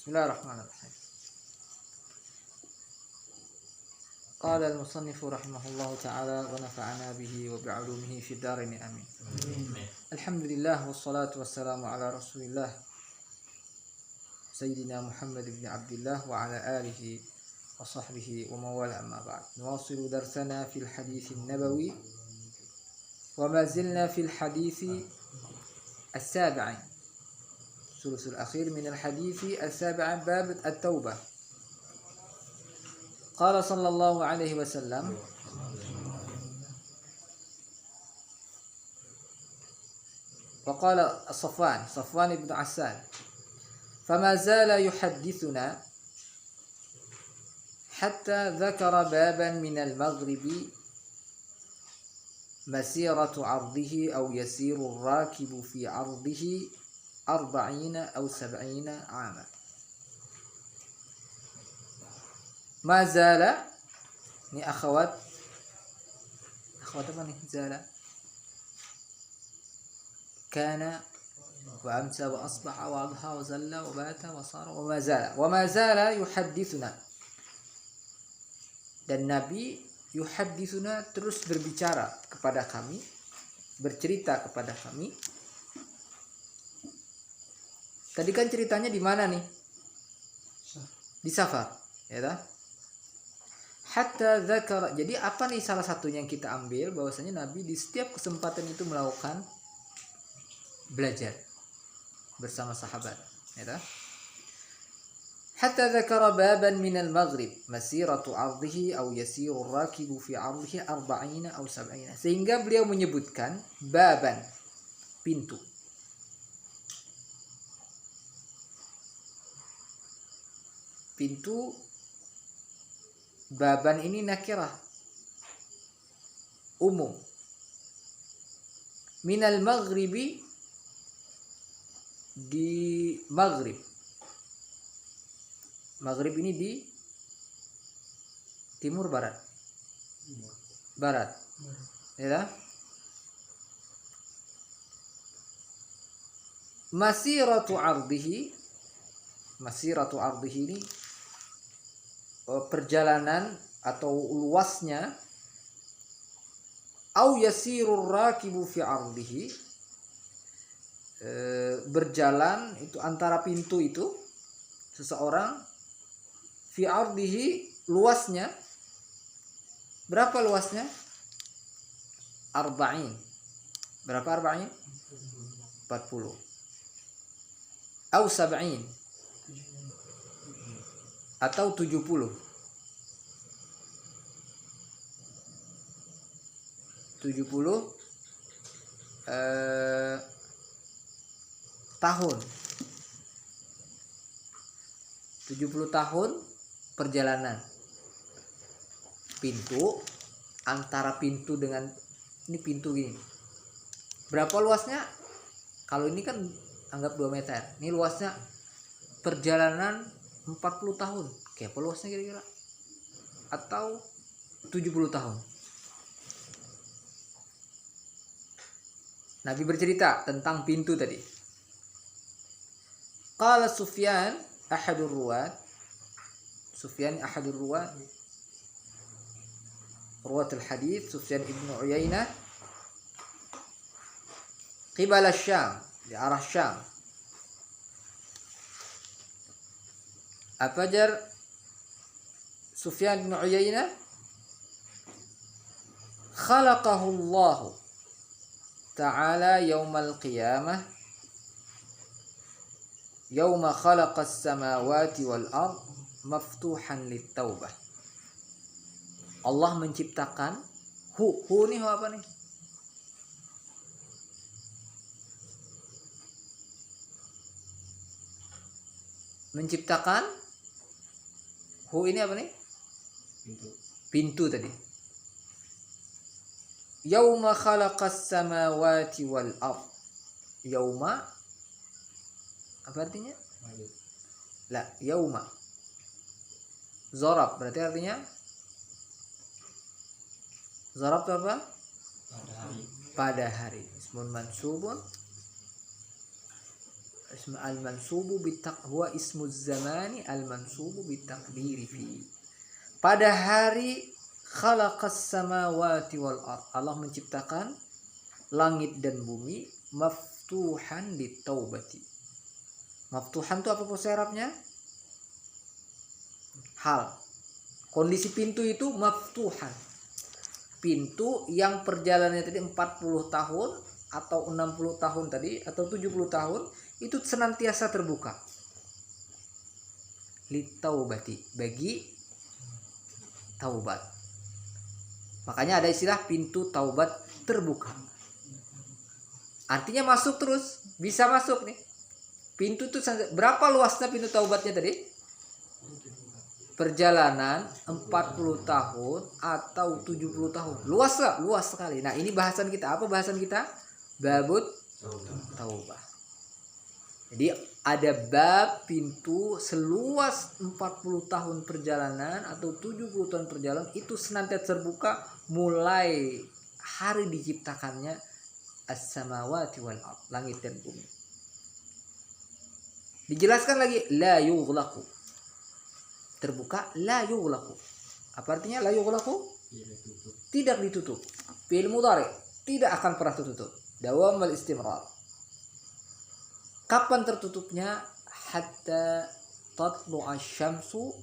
Bismillahirrahmanirrahim. Qala al-musannif rahimahullahu ta'ala wa nafa'ana bihi wa bi'ulumihi fid dharain amin. Alhamdulillah wassalatu wassalamu ala Rasulillah Sayyidina Muhammad ibn Abdullah wa ala alihi wa sahbihi wa mawala amma ba'd. Nuwasilu darsana fil hadits an-nabawi wa ma zilna fil hadits as-sabi'in. الثلث الأخير من الحديث السابع باب التوبة. قال صلى الله عليه وسلم وقال صفوان بن عسال فما زال يحدثنا حتى ذكر بابا من المغرب مسيرة عرضه أو يسير الراكب في عرضه 40 أو 70 عاما. ما زال ini akhwat apa nih zala kana wa amsa wa asbaha wa adha wa zalla wa bata wa sara wa ma zala yuhaddithuna, dan Nabi yuhaddithuna terus berbicara kepada kami, bercerita kepada kami. Tadi kan ceritanya di mana nih? Di safar, ya dah. Hatta dzakara. Jadi apa nih salah satunya yang kita ambil, bahwasanya Nabi di setiap kesempatan itu melakukan belajar bersama sahabat, ya dah. Hatta dzakara baban min al-maghrib masiratu 'ardihi aw yasiru ar-rakibu fi 'ardihi 40 aw 70. Sehingga beliau menyebutkan baban, pintu. Pintu, baban ini nakirah umum. Minal maghribi, di maghrib. Maghrib ini di timur barat. Barat. Ya. Masiratu 'ardihi. Masiratu 'ardihi ini perjalanan atau luasnya, au yasirur rakibu fi 'ardihi, berjalan itu antara pintu itu seseorang, fi 'ardihi, luasnya berapa luasnya? 40. Berapa 40? 40. Au 70 atau 70. 70 tahun. 70 tahun perjalanan. Pintu, antara pintu dengan ini pintu gini. Berapa luasnya? Kalau ini kan anggap 2 meter. Ini luasnya perjalanan 40 tahun. Kayak apa luasnya kira-kira? Atau 70 tahun. Nabi bercerita tentang pintu tadi. Qala Sufyan ahadur ruwat. Sufyan ahadur ruwat. Ruwatul hadits Sufyan ibn Uyainah. Qibala Syam, di arah Syam. Apa jar Sufyan bin Uyainah? Khalaqahu Allah Ta'ala yaumal qiyamah, yauma khalaqas samawati wal ard maftuhan lit-taubah. Allah menciptakan hu nih apa nih? Menciptakan hu ini apa nih? Pintu tadi. Yauma khalaqas samawati wal ard. Yauma apa artinya? La, yauma. Zarab berarti artinya? Zarab itu apa? Pada hari. Ismun mansubun al-mansubu huwa ismu zamani al-mansubu bitaqdiri fi. Pada hari khalaqas samawati wal ard, Allah menciptakan langit dan bumi, maftuhan litaubati. Maftuhan itu apa bahasa Arabnya? Hal. Kondisi pintu itu maftuhan. Pintu yang perjalanannya tadi 40 tahun atau 60 tahun tadi atau 70 tahun itu senantiasa terbuka. Litaubati, bagi taubat. Makanya ada istilah pintu taubat terbuka. Artinya masuk terus, bisa masuk nih. Pintu itu berapa luasnya pintu taubatnya tadi? Perjalanan 40 tahun atau 70 tahun. Luas lah, luas sekali. Nah, ini bahasan kita. Apa bahasan kita? Babut taubah. Jadi ada bab pintu seluas 40 tahun perjalanan atau 70 tahun perjalanan itu senantiasa terbuka mulai hari diciptakannya as-samawati wal ard, langit dan bumi. Dijelaskan lagi la yughlaqu. Terbuka la yughlaqu. Apa artinya la yughlaqu? Tidak ditutup. Fi'il mudhari, tidak akan pernah tertutup. Dawam wal istimrar. Kapan tertutupnya? Hatta tatlu'a syamsu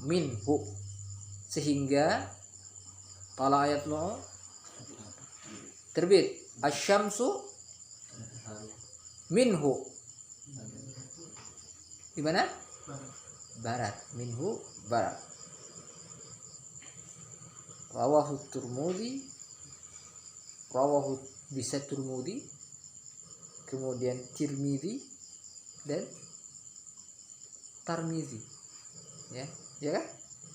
minhu. Sehingga tala ayat lo terbit asyamsu minhu. Di mana? Barat. Minhu barat. Rawahu Turmudi, rawahu bisa Turmudi, kemudian Tirmidzi dan Tarmizi. Ya, ya kan?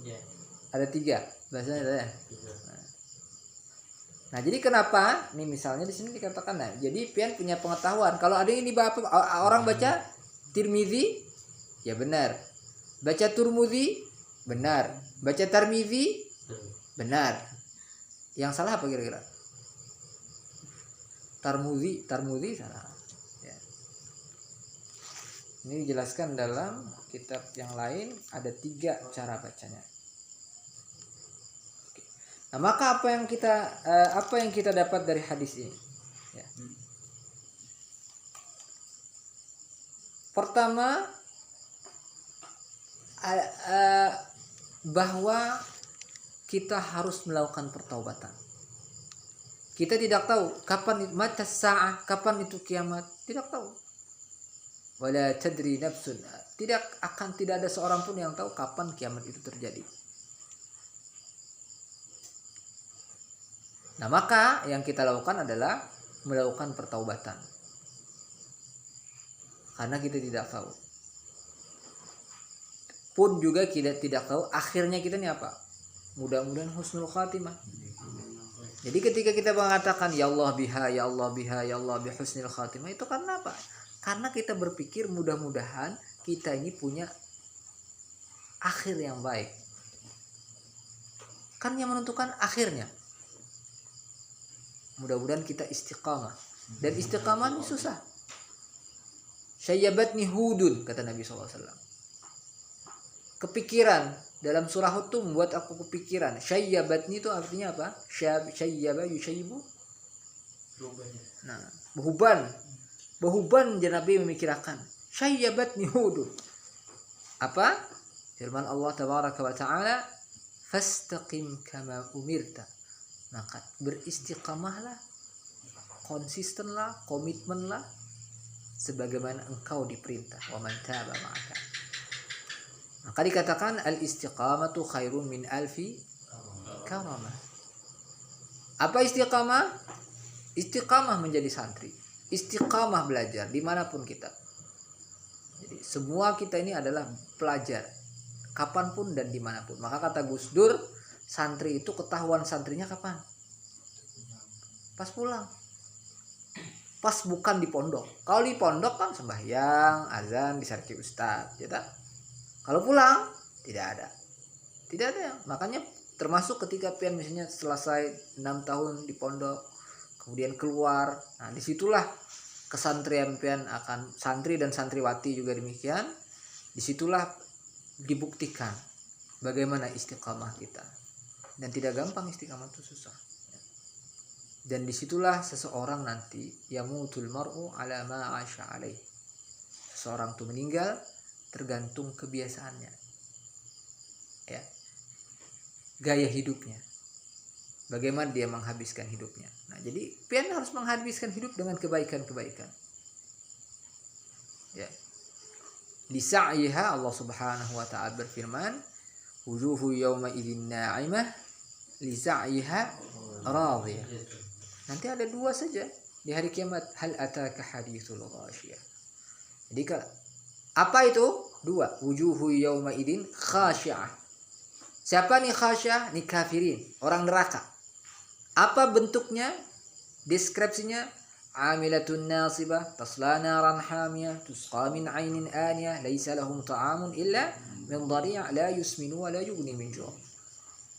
Ya. Ada 3 bahasanya ada ya. Nah, jadi kenapa? Nih misalnya di sini dikatakan, nah, jadi pian punya pengetahuan. Kalau ada yang di orang baca Tirmidzi, ya benar. Baca Turmudi, benar. Baca Tarmizi, benar. Yang salah apa kira-kira? Tarmudi salah. Ya. Ini dijelaskan dalam kitab yang lain ada 3 cara bacanya. Oke. Nah, maka apa yang kita dapat dari hadis ini? Ya. Pertama, bahwa kita harus melakukan pertaubatan. Kita tidak tahu kapan mata sa'ah, kapan itu kiamat, tidak tahu. Wala tadri nafsun, tidak ada seorang pun yang tahu kapan kiamat itu terjadi. Nah, maka yang kita lakukan adalah melakukan pertaubatan. Karena kita tidak tahu. Pun juga kita tidak tahu akhirnya kita ini apa. Mudah-mudahan husnul khatimah. Jadi ketika kita mengatakan ya Allah biha, ya Allah biha, ya Allah bi husnul khatimah, itu karena apa? Karena kita berpikir mudah-mudahan kita ini punya akhir yang baik. Kan yang menentukan akhirnya. Mudah-mudahan kita istiqamah. Dan istiqamah ini susah. Syayyabatni hudun, kata Nabi SAW. Kepikiran dalam surah Hud itu membuat aku kepikiran. Syayyabatni itu artinya apa? Syayyaba yushayyibu. Nah, behuban Nabi memikirkan. Syayyabatni hudun. Apa? Firman Allah tabaraka wa taala, fastaqim kama umirta. Maka beristiqamahlah, konsistenlah, komitmenlah sebagaimana engkau diperintah. Wa man taba ma'aka. Maka dikatakan al-istiqamatu khairun min alfi karamah. Apa istiqamah? Istiqamah menjadi santri. Istiqamah belajar dimanapun kita. Jadi semua kita ini adalah pelajar. Kapanpun dan dimanapun. Maka kata Gus Dur, santri itu ketahuan santrinya kapan? Pas pulang. Pas bukan di pondok. Kalau di pondok kan sembahyang, azan, disarki ustaz, ya tak? Kalau pulang tidak ada yang. Makanya termasuk ketika pian misalnya selesai 6 tahun di pondok, kemudian keluar, nah disitulah kesantri pian akan santri dan santriwati juga demikian. Disitulah dibuktikan bagaimana istiqamah kita. Dan tidak gampang istiqamah itu, susah. Dan disitulah seseorang nanti yamutul mar'u ala ma 'asha alaih. Seseorang itu meninggal tergantung kebiasaannya. Ya. Gaya hidupnya. Bagaimana dia menghabiskan hidupnya. Nah, jadi pian harus menghabiskan hidup dengan kebaikan-kebaikan. Ya. Li sa'yiha Allah Subhanahu wa taala berfirman, wujuhu yawma idzin na'imah li sa'yiha radiyah. Nanti ada dua saja di hari kiamat. Hal ataka haditsul ghasyiyah. Jadi apa itu? Dua. Wujuhu yawma idzin khashi'ah. Siapa nih khasyiah? Nih kafirin, orang neraka. Apa bentuknya? Deskripsinya, amilatun nasibah tasla naran hamiyah tusqa min 'ainin aniyah laisa lahum ta'amun illa min dhari' la yusminu wa la yughni min ju'.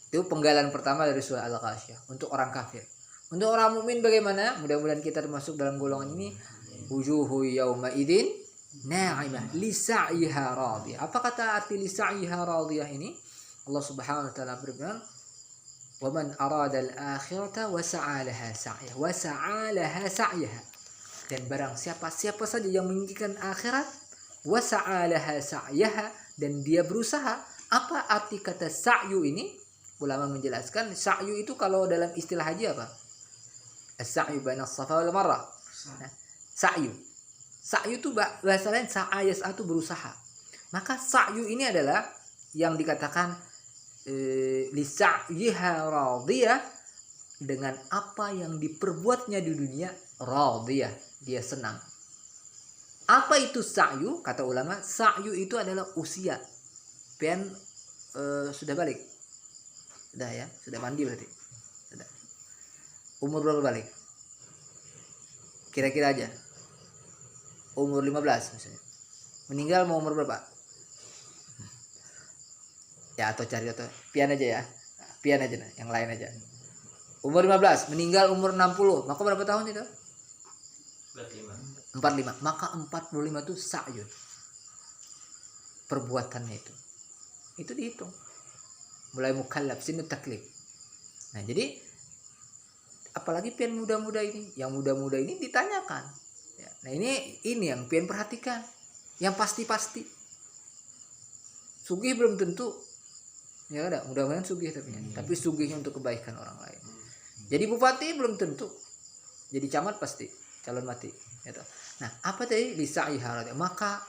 Itu penggalan pertama dari surah Al-Ghasyiyah untuk orang kafir. Untuk orang mukmin bagaimana? Mudah-mudahan kita termasuk dalam golongan ini. Wujuhu yawma idzin na'imah li sa'yiha radiyah. Apa kata arti li sa'yiha radiyah ini? Allah Subhanahu wa taala berfirman, "Wa man arada al-akhirata wa sa'a laha sa'yah wa sa'a laha sa'yaha." Dan barang siapa saja yang menginginkan akhirat, wa sa'a laha sa'yaha, dan dia berusaha. Apa arti kata sa'yu ini? Ulama menjelaskan, sa'yu itu kalau dalam istilah haji apa? As-sa'yu baina as-safa wal marwah. Sa'yu. Sa'yu itu bahasa lain sa'a yas'atu, berusaha. Maka sa'yu ini adalah yang dikatakan li sa'yiha radiyah, dengan apa yang diperbuatnya di dunia radiyah, dia senang. Apa itu sa'yu? Kata ulama, sa'yu itu adalah usia. Pian sudah balik. Sudah ya, sudah mandi berarti. Sudah. Umur berapa balik? Kira-kira aja. Umur 15 misalnya. Meninggal mau umur berapa? Ya, atau cari atau pian aja ya. Pian aja, nah, yang lain aja. Umur 15, meninggal umur 60. Maka berapa tahun itu? 45. Maka 45 itu sa'yun. Perbuatannya itu. Itu dihitung. Mulai mukallaf, sinu taklif. Nah, jadi apalagi pian muda-muda ini, yang muda-muda ini ditanyakan. Ya, nah, ini yang pian perhatikan. Yang pasti-pasti. Sugih belum tentu. Ya ada, mudah-mudahan sugih tapi sugihnya untuk kebaikan orang lain. Jadi bupati belum tentu. Jadi camat pasti calon mati, gitu. Nah, apa tadi lisaiha? Maka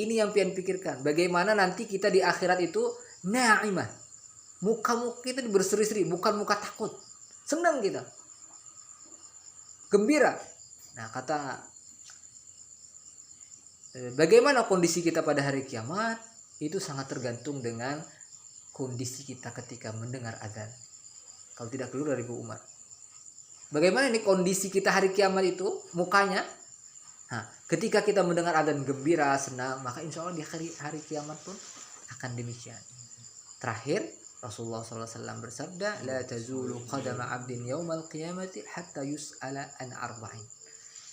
ini yang pian pikirkan, bagaimana nanti kita di akhirat itu na'imah. Muka-muka kita berseri-seri, bukan muka takut. Senang kita. Gembira. Nah, kata bagaimana kondisi kita pada hari kiamat itu sangat tergantung dengan kondisi kita ketika mendengar azan. Kalau tidak keluar dari Ibu Umar. Bagaimana ini kondisi kita hari kiamat itu, mukanya? Nah, ketika kita mendengar azan gembira, senang, maka insya Allah di hari kiamat pun akan demikian. Terakhir, Rasulullah SAW bersabda, la tazulu qadama 'abdin yaumal qiyamati hatta yus'ala an arba'in.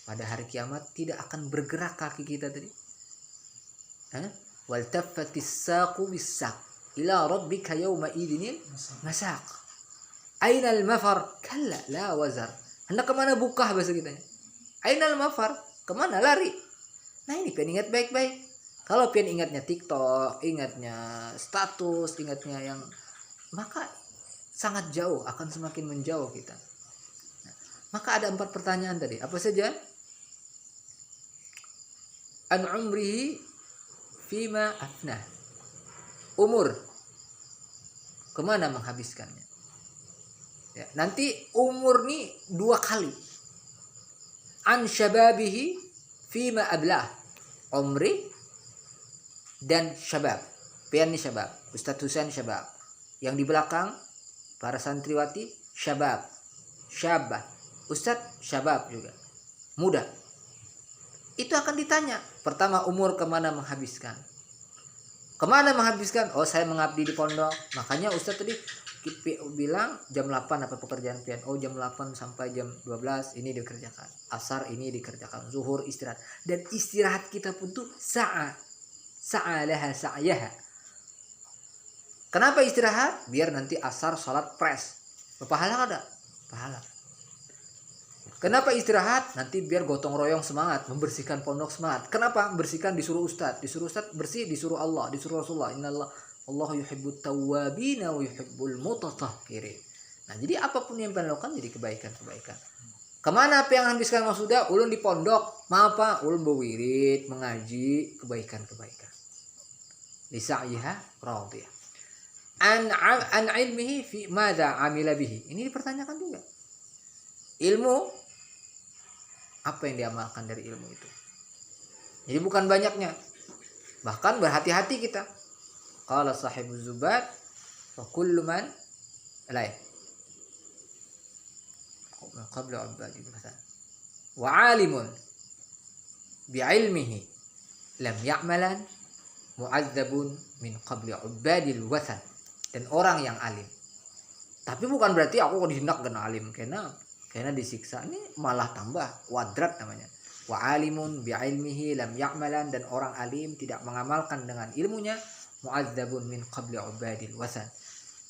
Pada hari kiamat tidak akan bergerak kaki kita tadi. Wal taffatis saqu bis-saq. Ila rabbika yawma idinil masaq. Ainal mafar? Kalla la wazar. Hendak kemana bukah bahasa kita? Ainal mafar? Kemana lari? Nah, ini pian ingat baik-baik. Kalau pian ingatnya TikTok, ingatnya status, ingatnya yang, maka sangat jauh, akan semakin menjauh kita. Nah, maka ada 4 pertanyaan tadi. Apa saja? An umrihi fima afnah. Umur. Kemana menghabiskannya? Ya, nanti umur nih 2 kali. An syababihi fima ablah. Umri dan syabab. Pian nih syabab. Ustaz Husain syabab. Yang di belakang para santriwati syabab. Syabah. Ustaz syabab juga. Muda. Itu akan ditanya. Pertama, umur kemana menghabiskan. Kemana menghabiskan? Oh, saya mengabdi di pondok. Makanya Ustadz tadi bilang jam 8 apa pekerjaan pian. Oh, jam 8 sampai jam 12 ini dikerjakan. Asar ini dikerjakan. Zuhur istirahat. Dan istirahat kita pun tuh sa'alaha sa'yaha. Kenapa istirahat? Biar nanti asar salat fresh. Pahala ada? Pahala. Kenapa istirahat? Nanti biar gotong royong semangat, membersihkan pondok semangat. Kenapa? Membersihkan disuruh ustadz bersih, disuruh Allah, disuruh Rasulullah. Allah yuhibbut tawwabina wa yuhibbul mutatahhirin. Nah, jadi apapun yang kalian lakukan jadi kebaikan-kebaikan. Kemana apa yang habiskan sudah? Ulun di pondok, apa? Ulun berwirid, mengaji, kebaikan-kebaikan. Lisa'yiha radiyah. An ilmihi fi madza amila bihi. Ini dipertanyakan juga. Ilmu apa yang diamalkan dari ilmu itu. Jadi bukan banyaknya. Bahkan berhati-hati kita. Qala sahibuz zubat fa kullu man lain. Qabla ubadi wa alimun bi ilmihi lam ya'malan mu'adzabun min qabli ubadil wathan. Dan orang yang alim. Tapi bukan berarti aku dihendak kena alim karena disiksa. Ini malah tambah kuadrat namanya. Wa alimun bi ilmihi lam ya'malan, dan orang alim tidak mengamalkan dengan ilmunya, mu'adzabun min qabli ubadil wathan.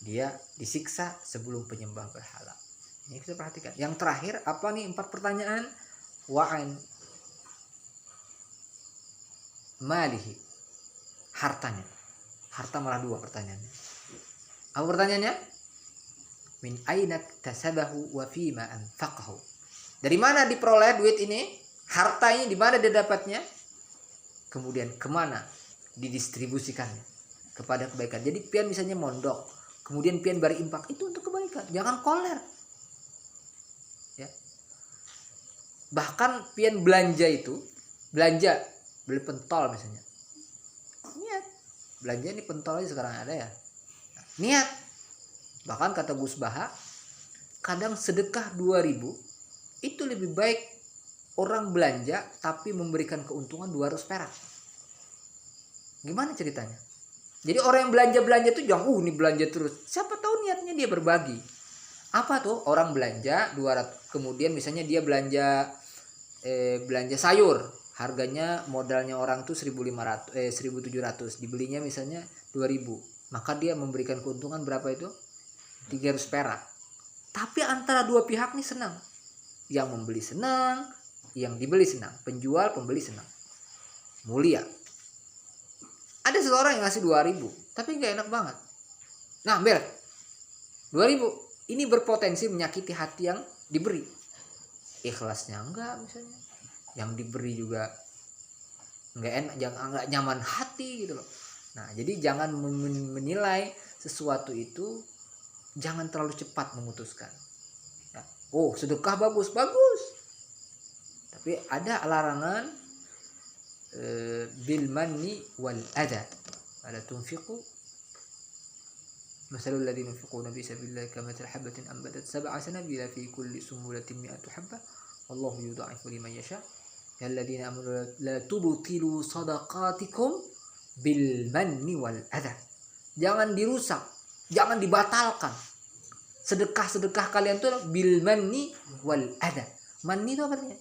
Dia disiksa sebelum penyembah berhala. Ini kita perhatikan. Yang terakhir apa nih? 4 pertanyaan. Wa'an malihi, hartanya. Harta malah 2 pertanyaannya. Apa pertanyaannya? Min aina tasabahu wa fima anfaqahu. Dari mana diperoleh duit ini? Harta ini di mana dia dapatnya? Kemudian kemana didistribusikannya? Kepada kebaikan. Jadi pian misalnya mondok, kemudian pian bari impak, itu untuk kebaikan. Jangan koler. Ya. Bahkan pian belanja beli pentol misalnya. Niat. Belanja ini pentol aja sekarang ada ya. Niat. Bahkan kata Gus Baha, kadang sedekah 2.000 itu lebih baik orang belanja tapi memberikan keuntungan 200 perak. Gimana ceritanya? Jadi orang yang belanja itu jangan ini belanja terus. Siapa tahu niatnya dia berbagi. Apa tuh? Orang belanja 200, kemudian misalnya dia belanja sayur, harganya modalnya orang tuh 1.700, dibelinya misalnya 2.000. Maka dia memberikan keuntungan berapa itu? 300 perak. Tapi antara dua pihak nih senang. Yang membeli senang, yang dibeli senang. Penjual, pembeli senang. Mulia. Ada seseorang yang ngasih 2.000, tapi gak enak banget. Nah, ambil 2.000. Ini berpotensi menyakiti hati yang diberi. Ikhlasnya enggak misalnya. Yang diberi juga enggak enak, enggak nyaman hati gitu loh. Nah, jadi jangan menilai sesuatu itu, jangan terlalu cepat memutuskan. Ya. Oh, sedekah bagus. Tapi ada larangan bil manni wal adha. Ala tunfiqu masalul ladzina yunfiquna fi sabilillahi kamathali habatin anbatat sab'a sanabila fi kulli sumbulatin mi'atu habbah wallahu yudha'ifu liman yasha. Ya alladzina amanu la tubtilu sadaqatikum bil manni wal adha. Jangan dirusak, jangan dibatalkan sedekah kalian tuh bil manni wal adha. Manni itu apa artinya?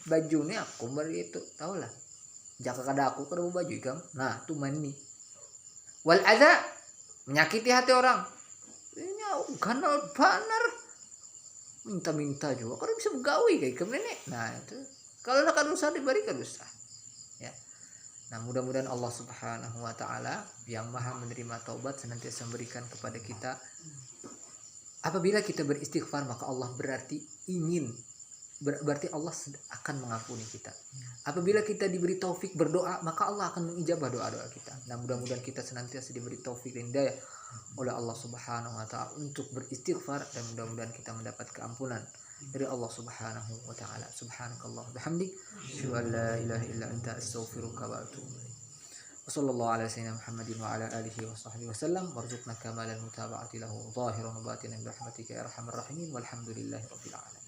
Bajunya aku beri itu, tahu lah. Jaka kada aku kada baju ikam. Nah, itu manni. Wal adha, menyakiti hati orang. Ini kanal banar. Minta-minta juga, kada bisa begawi kayak ikam nenek. Nah, itu kalau nak usah diberikan usah. Ya. Nah, mudah-mudahan Allah Subhanahu wa taala yang Maha menerima taubat senantiasa memberikan kepada kita. Apabila kita beristighfar, maka Allah berarti Allah akan mengampuni kita. Apabila kita diberi taufik berdoa, maka Allah akan mengijabah doa-doa kita. Nah, mudah-mudahan kita senantiasa diberi taufik dan hidayah oleh Allah Subhanahu wa taala untuk beristighfar, dan mudah-mudahan kita mendapat keampunan dari Allah Subhanahu wa taala. Subhanakallah bihamdik, asyhadu an la ilaha illa anta, astaghfiruka wa atubu ilaik. Wassallallahu ala sayyidina Muhammadin wa ala alihi wa sahbihi wasallam, warzuqna kamalan mutaba'ati lahu zahiran wa batinan bi rahmatika ya arhamar rahimin, walhamdulillahi rabbil alamin.